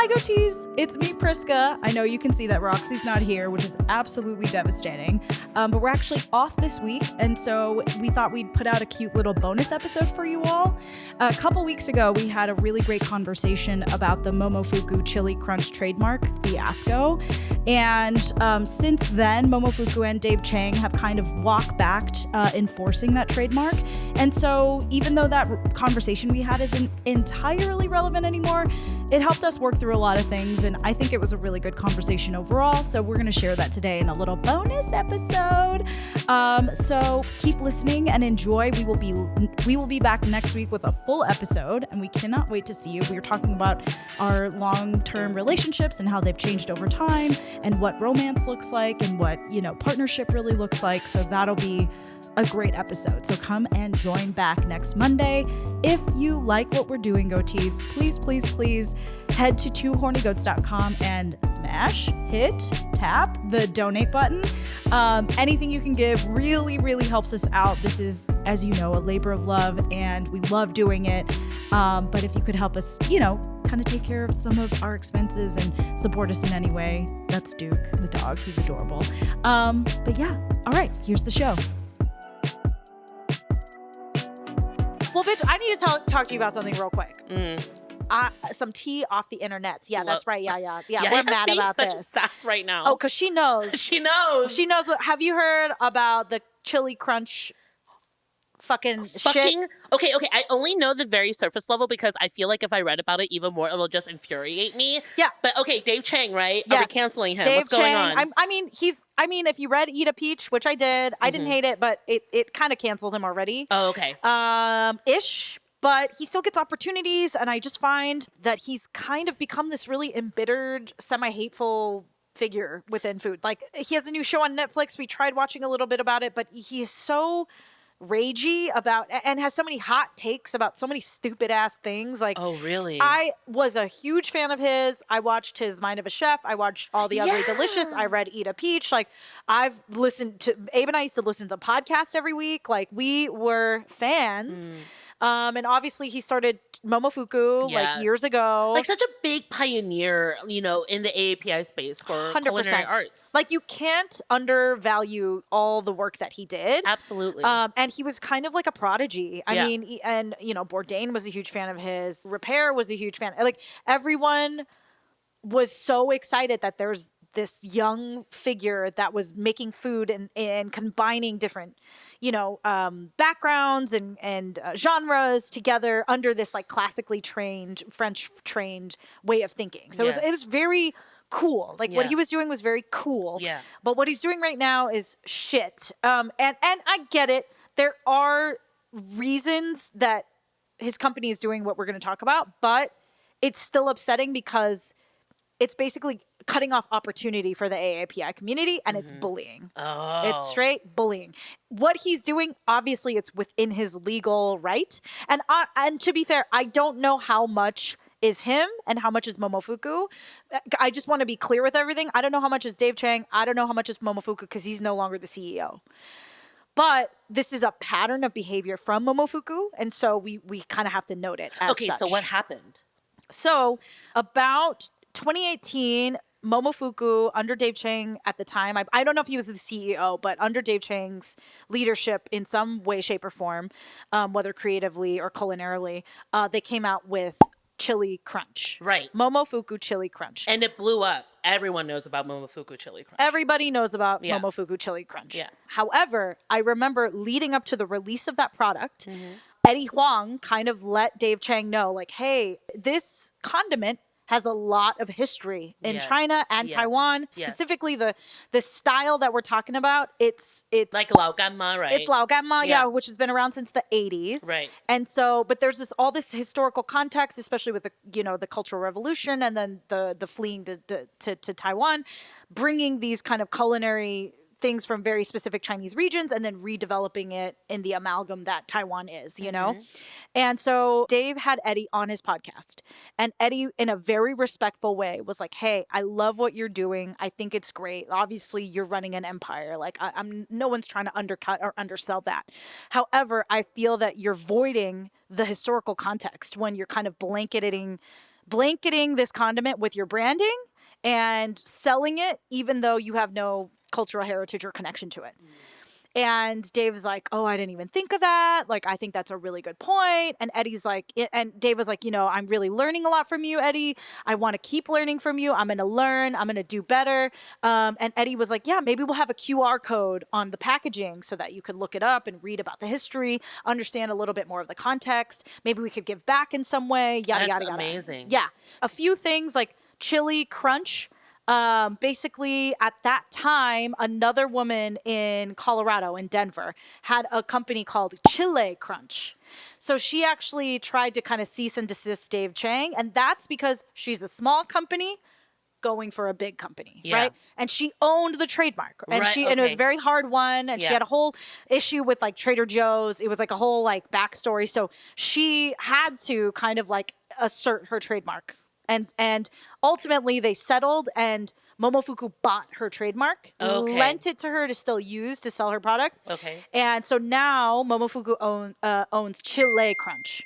Hi, Goatees. It's me, Priska. I know you can see that Roxy's not here, which is absolutely devastating. But we're actually off this week, and so we thought we'd put out a cute little bonus episode for you all. A couple weeks ago, we had a really great conversation about the Momofuku Chili Crunch trademark, Fiasco. And since then, Momofuku and Dave Chang have kind of walked back enforcing that trademark. And so even though that conversation we had isn't entirely relevant anymore, it helped us work through a lot of things, and I think it was a really good conversation overall, so we're going to share that today in a little bonus episode. So keep listening and enjoy. We will be back next week with a full episode, and we cannot wait to see you. We're talking about our long-term relationships and how they've changed over time, and what romance looks like, and what, partnership really looks like, so that'll be a great episode. So come and join back next Monday. If you like what we're doing, Goatees, please head to twohornygoats.com and tap the donate button. Anything you can give really helps us out. This is, as you know, a labor of love, and we love doing it. But if you could help us, kind of take care of some of our expenses and support us in any way, that's Duke, the dog. He's adorable. But yeah, all right, here's the show. Well, bitch, I need to talk to you about something real quick. Some tea off the internet. Yeah, that's right. Yeah. We're mad about such this. A sass right now. Oh, because she knows. She knows. Have you heard about the Chili Crunch fucking shit? Okay. I only know the very surface level because I feel like if I read about it even more, it'll just infuriate me. Yeah. But okay, Dave Chang, right? Yes. Are we canceling him? Dave What's going Chang, on? If you read Eat a Peach, which I did, I didn't hate it, but it kind of canceled him already. Oh, okay. Ish. But he still gets opportunities, and I just find that he's kind of become this really embittered, semi-hateful figure within food. Like, he has a new show on Netflix. We tried watching a little bit about it, but he's so ragey about, and has so many hot takes about so many stupid ass things. Like, oh, really? I was a huge fan of his. I watched his Mind of a Chef. I watched All the Ugly Delicious. I read Eat a Peach. Like, I've listened to, Abe and I used to listen to the podcast every week. Like, we were fans. And obviously he started Momofuku like years ago. Like, such a big pioneer, in the AAPI space for 100%. culinary arts. Like, you can't undervalue all the work that he did. Absolutely. And he was kind of like a prodigy. I mean, Bourdain was a huge fan of his. Repair was a huge fan. Like, everyone was so excited that there's this young figure that was making food and combining different, backgrounds and genres together under this like classically trained, French trained way of thinking. So it was very cool. Like, what he was doing was very cool. Yeah. But what he's doing right now is shit. And I get it. There are reasons that his company is doing what we're going to talk about, but it's still upsetting because it's basically cutting off opportunity for the AAPI community, and it's bullying. Oh. It's straight bullying. What he's doing, obviously, it's within his legal right. And to be fair, I don't know how much is him and how much is Momofuku. I just want to be clear with everything. I don't know how much is Dave Chang. I don't know how much is Momofuku because he's no longer the CEO. But this is a pattern of behavior from Momofuku, and so we kind of have to note it as such. So what happened? So about 2018, Momofuku, under Dave Chang at the time, I don't know if he was the CEO, but under Dave Chang's leadership in some way, shape, or form, whether creatively or culinarily, they came out with Chili Crunch. Right. Momofuku Chili Crunch. And it blew up. Everyone knows about Momofuku Chili Crunch. Everybody knows about Momofuku Chili Crunch. Yeah. However, I remember leading up to the release of that product, Eddie Huang kind of let Dave Chang know, like, hey, this condiment has a lot of history in China and Taiwan. Specifically, the style that we're talking about, it's like Lao Ganma, right? It's Lao Ganma, which has been around since the 80s. Right. And so, but there's all this historical context, especially with the Cultural Revolution and then the fleeing to Taiwan, bringing these kind of culinary things from very specific Chinese regions and then redeveloping it in the amalgam that Taiwan is, you know? And so Dave had Eddie on his podcast, and Eddie, in a very respectful way, was like, hey, I love what you're doing. I think it's great. Obviously, you're running an empire. Like, I'm no one's trying to undercut or undersell that. However, I feel that you're voiding the historical context when you're kind of blanketing blanketing this condiment with your branding and selling it, even though you have no cultural heritage or connection to it. And Dave was like, oh, I didn't even think of that. Like, I think that's a really good point. And Eddie's like, and Dave was like, I'm really learning a lot from you, Eddie. I want to keep learning from you. I'm going to learn. I'm going to do better. And Eddie was like, yeah, maybe we'll have a QR code on the packaging so that you could look it up and read about the history, understand a little bit more of the context. Maybe we could give back in some way. Yada, That's yada, yada. amazing. Yeah. A few things like Chili Crunch. Basically, at that time, another woman in Colorado, in Denver, had a company called Chili Crunch. So she actually tried to kind of cease and desist Dave Chang. And that's because she's a small company going for a big company, right? And she owned the trademark. And and it was a very hard one. And she had a whole issue with like Trader Joe's. It was like a whole like backstory. So she had to kind of like assert her trademark. And ultimately they settled, and Momofuku bought her trademark, lent it to her to still use to sell her product. And so now Momofuku owns Chili Crunch.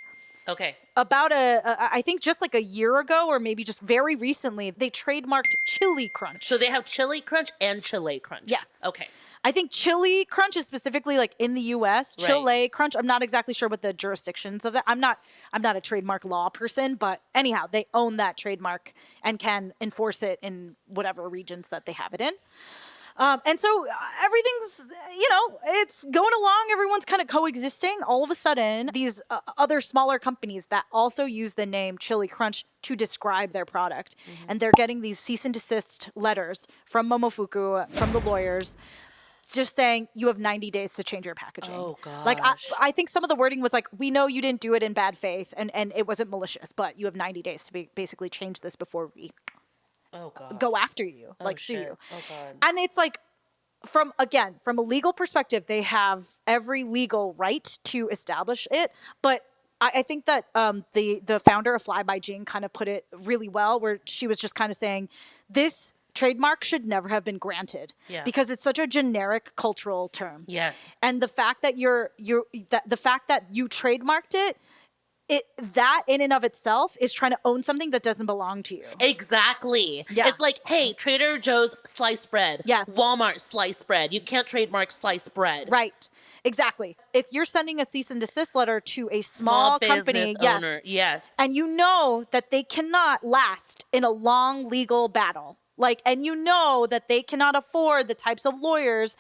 About I think just like a year ago, or maybe just very recently, they trademarked Chili Crunch. So they have Chili Crunch and Chili Crunch. Yes. Okay. I think Chili Crunch is specifically like in the U.S. Chili Crunch. I'm not exactly sure what the jurisdictions of that. I'm not a trademark law person, but anyhow, they own that trademark and can enforce it in whatever regions that they have it in. And so everything's, it's going along. Everyone's kind of coexisting. All of a sudden, these other smaller companies that also use the name Chili Crunch to describe their product, and they're getting these cease and desist letters from Momofuku, from the lawyers, just saying you have 90 days to change your packaging. Oh, gosh. Like, I think some of the wording was like, we know you didn't do it in bad faith and it wasn't malicious, but you have 90 days to basically change this before we go after you, sue you. Oh, God. And it's like, from a legal perspective, they have every legal right to establish it. But I think that the founder of Fly by Jing kind of put it really well, where she was just kind of saying, this trademark should never have been granted because it's such a generic cultural term. Yes. And the fact that the fact that you trademarked it, that in and of itself is trying to own something that doesn't belong to you. Exactly. Yeah. It's like, hey, Trader Joe's sliced bread. Yes. Walmart sliced bread. You can't trademark sliced bread. Right. Exactly. If you're sending a cease and desist letter to a small company, owner, yes, and you know that they cannot last in a long legal battle, and you know that they cannot afford the types of lawyers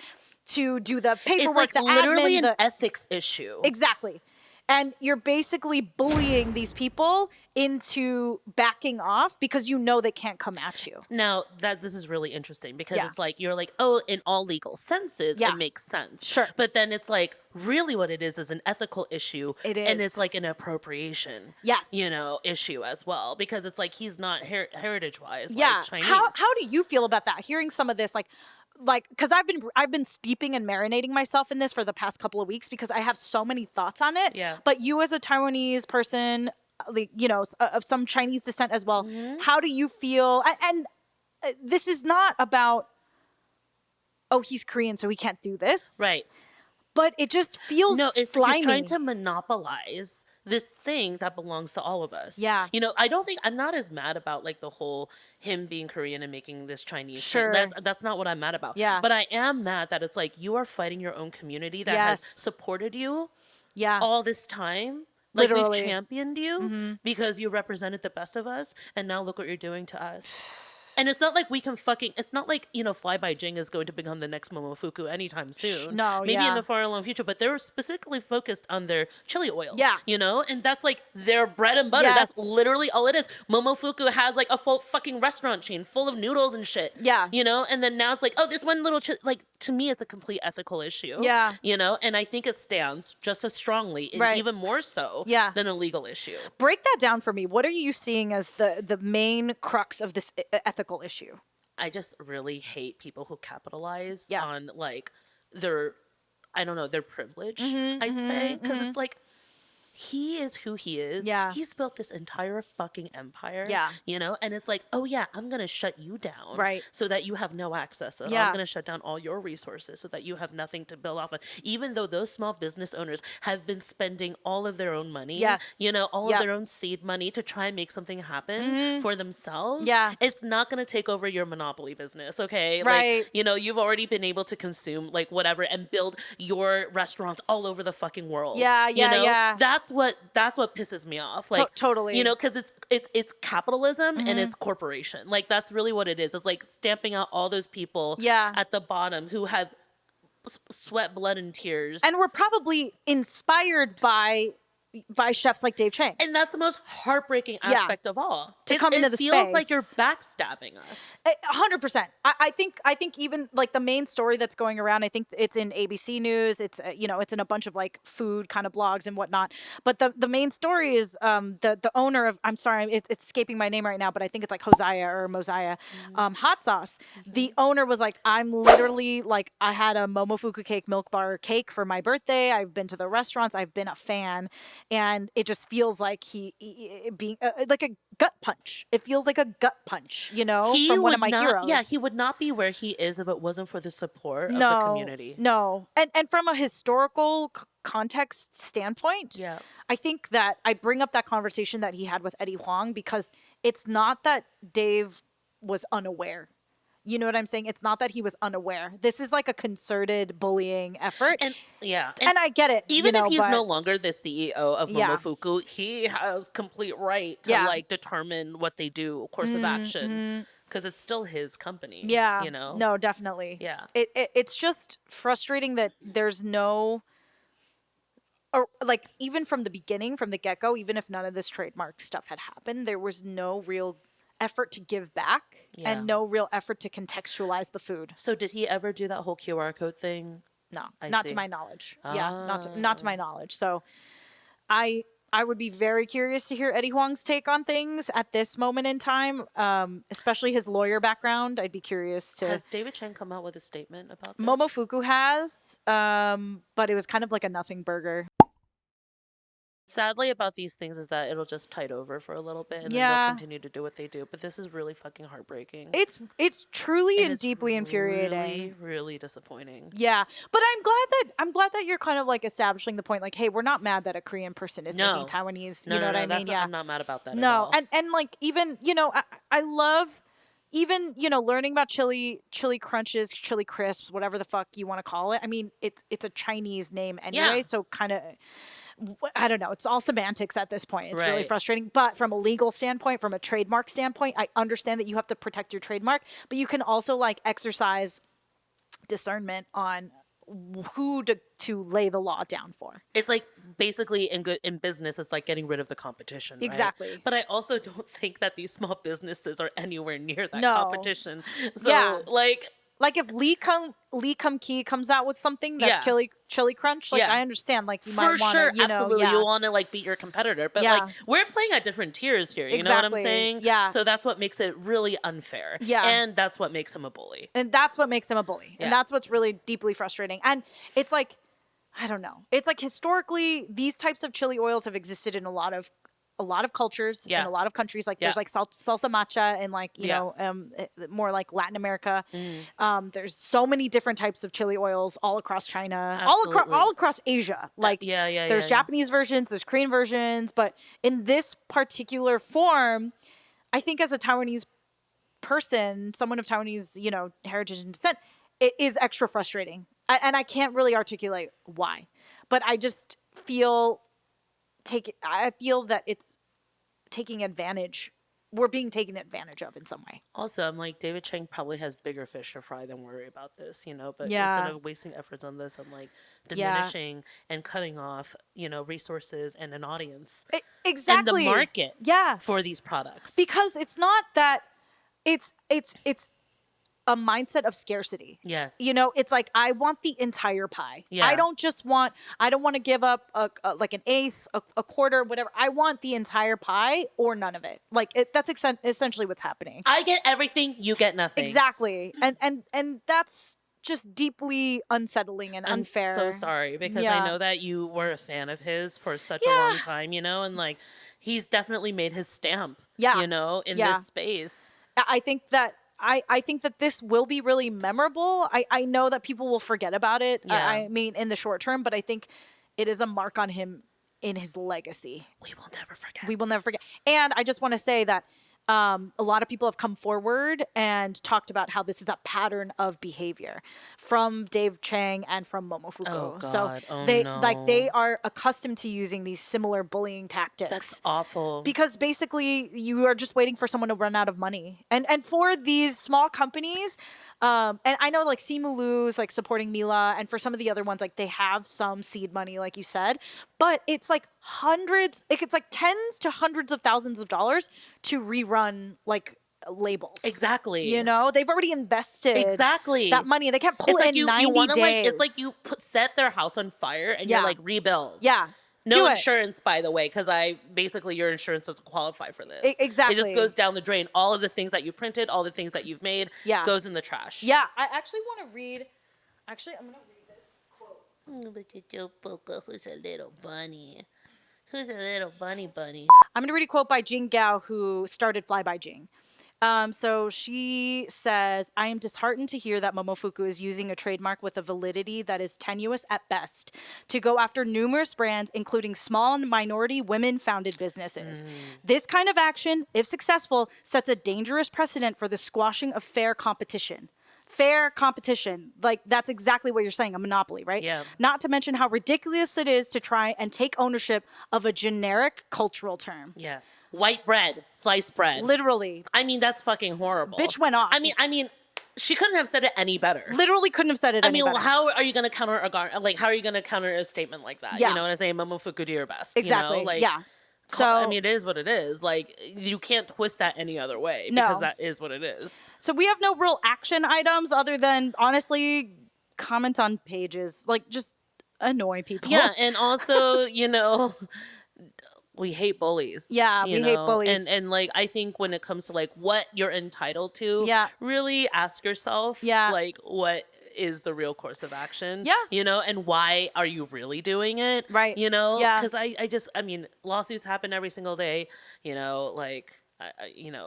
to do the paperwork, it's like the literally admin, an ethics issue. Exactly. And you're basically bullying these people into backing off because you know they can't come at you. Now, this is really interesting because it's like, you're like, oh, in all legal senses, it makes sense. Sure. But then it's like, really what it is an ethical issue. It is. And it's like an appropriation, issue as well. Because it's like, he's not heritage-wise like Chinese. How do you feel about that? Hearing some of this, because I've been steeping and marinating myself in this for the past couple of weeks because I have so many thoughts on it. Yeah. But you as a Taiwanese person, of some Chinese descent as well, how do you feel? And this is not about, oh, he's Korean, so he can't do this. Right. But it just feels slimy. He's trying to monopolize this thing that belongs to all of us. Yeah. I'm not as mad about the whole him being Korean and making this Chinese Sure. thing. That's not what I'm mad about. Yeah. But I am mad that it's like you are fighting your own community that has supported you all this time. Literally. We've championed you because you represented the best of us, and now look what you're doing to us. And it's not like it's not like, Fly by Jing is going to become the next Momofuku anytime soon. No, Maybe in the far long future, but they're specifically focused on their chili oil. Yeah. And that's their bread and butter. Yes. That's literally all it is. Momofuku has a full fucking restaurant chain full of noodles and shit. Yeah. And then now it's like, oh, this one little, to me, it's a complete ethical issue. Yeah. And I think it stands just as strongly, and even more so than a legal issue. Break that down for me. What are you seeing as the main crux of this ethical issue? I just really hate people who capitalize on their, I don't know, their privilege, I'd say. Because it's like, he is who he is. Yeah. He's built this entire fucking empire. Yeah. You know, and it's like, oh yeah, I'm gonna shut you down. Right. So that you have no access at all. Yeah. I'm gonna shut down all your resources so that you have nothing to build off of. Even though those small business owners have been spending all of their own money, Yes. you know, all Yep. of their own seed money to try and make something happen for themselves. Yeah. It's not gonna take over your monopoly business, okay? Right. Like, you know, you've already been able to consume like whatever and build your restaurants all over the fucking world. Yeah, you yeah, know? yeah. That's what pisses me off. Like totally. You know, because it's capitalism and it's corporation. Like that's really what it is. It's like stamping out all those people Yeah. at the bottom who have sweat, blood, and tears. And we're probably inspired by chefs like Dave Chang. And that's the most heartbreaking Yeah. aspect of all. To come into the It feels like space. you're backstabbing us. 100%. I think even like the main story that's going around, I think it's in ABC News. It's you know, it's in a bunch of like food kind of blogs and whatnot. But the main story is the owner of, I'm sorry, it's escaping my name right now, but I think it's like Hosea or Mosiah hot sauce. The owner was like, I'm literally like, I had a Momofuku cake milk bar cake for my birthday. I've been to the restaurants. I've been a fan. And it just feels like he being like a gut punch. It feels like a gut punch, you know, from one of my heroes. Yeah, he would not be where he is if it wasn't for the support of No, the community. No. And from a historical context standpoint, Yeah. I think that I bring up that conversation that he had with Eddie Huang because it's not that Dave was unaware. You know what I'm saying? It's not that he was unaware. This is like a concerted bullying effort. And yeah. And I get it. Even you know, if he's but- no longer the CEO of Yeah. Momofuku, he has complete right to Yeah. like determine what they do, course of action, because it's still his company. Yeah. You know? No, definitely. Yeah. It's just frustrating that there's no, or like even from the beginning, from the get-go, even if none of this trademark stuff had happened, there was no real effort to give back Yeah. and no real effort to contextualize the food. So did he ever do that whole QR code thing? No, I not see. to my knowledge. Yeah, not to my knowledge. So I would be very curious to hear Eddie Huang's take on things at this moment in time, especially his lawyer background. I'd be curious to. Has David Chen come out with a statement about this? Momofuku has, but it was kind of like a nothing burger. Sadly about these things is that it'll just tide over for a little bit and then Yeah. they'll continue to do what they do. But this is really fucking heartbreaking. It's truly and it's deeply infuriating. Really, really disappointing. Yeah, but I'm glad that you're kind of like establishing the point, like, hey, we're not mad that a Korean person is No. making Taiwanese. No, You know what I that's mean? not, Yeah. I'm not mad about that at No, all. and like even I love even learning about chili crunches, chili crisps, whatever the fuck you want to call it. I mean, it's a Chinese name anyway, Yeah. so kind of. I don't know. It's all semantics at this point. It's really Right. frustrating. But from a legal standpoint, from a trademark standpoint, I understand that you have to protect your trademark, but you can also like exercise discernment on who to lay the law down for. It's like basically in business, it's like getting rid of the competition. Right? Exactly. But I also don't think that these small businesses are anywhere near that No. competition. So Yeah. like if Lee Kum Kee comes out with something that's Yeah. chili crunch, like Yeah. I understand, like you for might want sure, to, absolutely, yeah. you want to like beat your competitor, but Yeah. like we're playing at different tiers here. You know what I'm Exactly. saying? Yeah. So that's what makes it really unfair. Yeah. And that's what makes him a bully. And that's what makes him a bully. Yeah. And that's what's really deeply frustrating. And it's like, I don't know. It's like historically, these types of chili oils have existed in a lot of cultures Yeah. in a lot of countries. Like Yeah. there's like salsa matcha and like you Yeah. know more like Latin America. There's so many different types of chili oils all across China, Absolutely. all across Asia. Like yeah, there's yeah. Japanese versions, there's Korean versions, but in this particular form, I think as a Taiwanese person, someone of Taiwanese heritage and descent, it is extra frustrating, and I can't really articulate why, but I just feel that it's taking advantage. We're being taken advantage of in some way. Also, I'm like, David Chang probably has bigger fish to fry than worry about this, but Yeah. instead of wasting efforts on this, I'm like diminishing and cutting off, resources and an audience Exactly. and the market Yeah. for these products. Because it's not that it's a mindset of scarcity. Yes. It's like I want the entire pie. Yeah. I don't want to give up like an eighth, a quarter, whatever. I want the entire pie or none of it. Like that's essentially what's happening. I get everything, you get nothing. Exactly. And just deeply unsettling and unfair. I'm so sorry because Yeah. I know that you were a fan of his for such a Yeah. long time, and like he's definitely made his stamp, Yeah. in Yeah. this space. I think that I think that this will be really memorable. I know that people will forget about it. Yeah. I mean, in the short term, but I think it is a mark on him in his legacy. We will never forget. We will never forget. And I just want to say that a lot of people have come forward and talked about how this is a pattern of behavior from Dave Chang and from Momofuku. Oh, God. So Oh, they no. they are accustomed to using these similar bullying tactics. That's awful. Because basically you are just waiting for someone to run out of money. And for these small companies, and I know like Simu Lu's like supporting Mila, and for some of the other ones, like they have some seed money, like you said, but it's like it's like tens to hundreds of thousands of dollars to rerun like labels. Exactly. They've already invested exactly that money. They can't pull it's it like in 90 you wanna, days. like it's like you set their house on fire and Yeah. you're like rebuild. Yeah. No Do it. insurance, by the way, because basically your insurance doesn't qualify for this. Exactly. It just goes down the drain. All of the things that you printed, all the things that you've made, Yeah. goes in the trash. Yeah. I actually want to read. Actually, I'm going to read this quote. Who's a little bunny? Who's a little bunny? I'm going to read a quote by Jing Gao, who started Fly by Jing. So she says, I am disheartened to hear that Momofuku is using a trademark with a validity that is tenuous at best to go after numerous brands, including small and minority women-founded businesses. This kind of action, if successful, sets a dangerous precedent for the squashing of fair competition. Fair competition. Like, that's exactly what you're saying, a monopoly, right? Yeah. Not to mention how ridiculous it is to try and take ownership of a generic cultural term. Yeah. White bread, sliced bread. Literally. I mean, that's fucking horrible. Bitch went off. I mean, she couldn't have said it any better. Literally couldn't have said it any better. How are you going to counter how are you going to counter a statement like that? Yeah. You know what I'm saying? Momofuku, do your best. Exactly. Yeah. So I mean, it is what it is. Like, you can't twist that any other way because that is what it is. So we have no real action items other than, honestly, comment on pages. Like, just annoy people. Yeah, and also, we hate bullies. Yeah, we hate bullies. And like, I think when it comes to like what you're entitled to, really ask yourself, like, what is the real course of action? Yeah. And why are you really doing it? Right. Yeah. Because I mean, lawsuits happen every single day, like,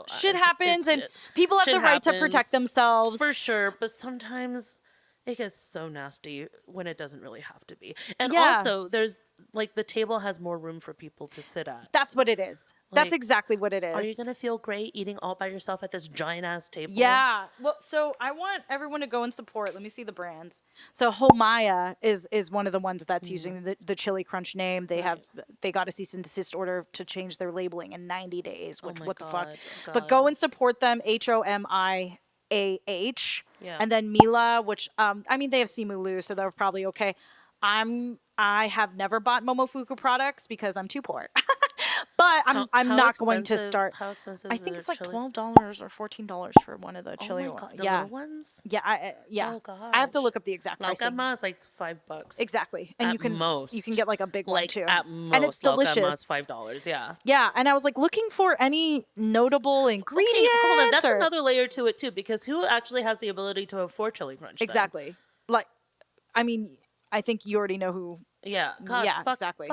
shit happens and people have the right to protect themselves. For sure. But sometimes it gets so nasty when it doesn't really have to be. And also, there's like the table has more room for people to sit at. That's what it is. That's exactly what it is. Are you going to feel great eating all by yourself at this giant ass table? Yeah. Well, so I want everyone to go and support. Let me see the brands. So Homaya is one of the ones that's using the Chili Crunch name. They got a cease and desist order to change their labeling in 90 days. Which what the fuck? Oh, but go and support them. HOMIAH. Yeah. And then Mila, which I mean they have Simu Lu, so they're probably okay. I have never bought Momofuku products because I'm too poor. But I'm not going to start. How expensive? I think it's like chili? $12 or $14 for one of the chili. Oh my God, the yeah, little ones. yeah, yeah. Oh gosh. I have to look up the exact La pricing. Gama is like $5. Exactly, and At you can most. you can get like a big one Like too, at most, and it's delicious. La Gama is $5. Yeah. Yeah, and I was like looking for any notable ingredients. Okay, hold on. That's or... another layer to it too, because who actually has the ability to afford Chili Crunch? Then? Exactly. Like, I mean, I think you already know who. Yeah. God, yeah. Fuck, Exactly.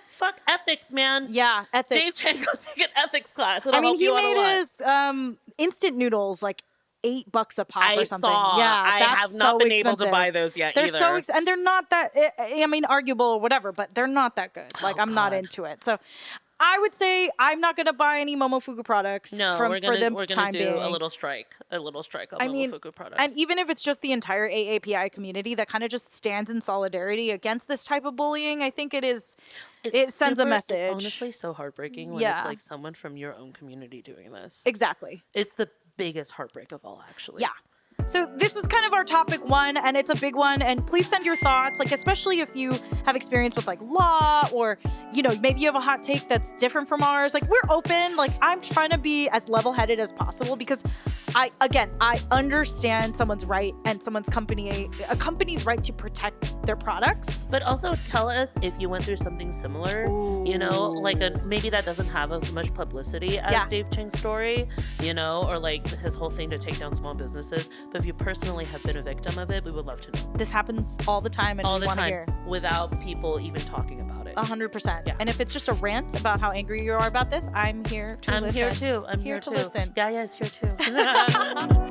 Fuck ethics, man. Yeah. Ethics. Dave Chen, go take an ethics class. It'll I mean, help he you out a lot. made his instant noodles like $8 a pop or something. Saw. Yeah, I that's have not so been able to expensive. buy those yet. They're either. so and they're not that. I mean, arguable or whatever, but they're not that good. Like I'm not into it. So I would say I'm not going to buy any Momofuku products. No, we're gonna do a little strike on Momofuku products. And even if it's just the entire AAPI community that kind of just stands in solidarity against this type of bullying, I think it sends a message. It's honestly so heartbreaking when it's like someone from your own community doing this. Exactly. It's the biggest heartbreak of all, actually. Yeah. So this was kind of our topic one, and it's a big one. And please send your thoughts, like especially if you have experience with like law, or maybe you have a hot take that's different from ours. Like we're open. Like I'm trying to be as level-headed as possible because I understand someone's right and a company's right to protect their products. But also tell us if you went through something similar. Ooh. You know, like maybe that doesn't have as much publicity as Dave Chang's story, you know, or like his whole thing to take down small businesses. But if you personally have been a victim of it, we would love to know. This happens all the time, and all we the want to time hear. without people even talking about it. 100%. Yeah. And if it's just a rant about how angry you are about this, I'm here to listen. I'm here too. I'm here to listen. Yaya's here too.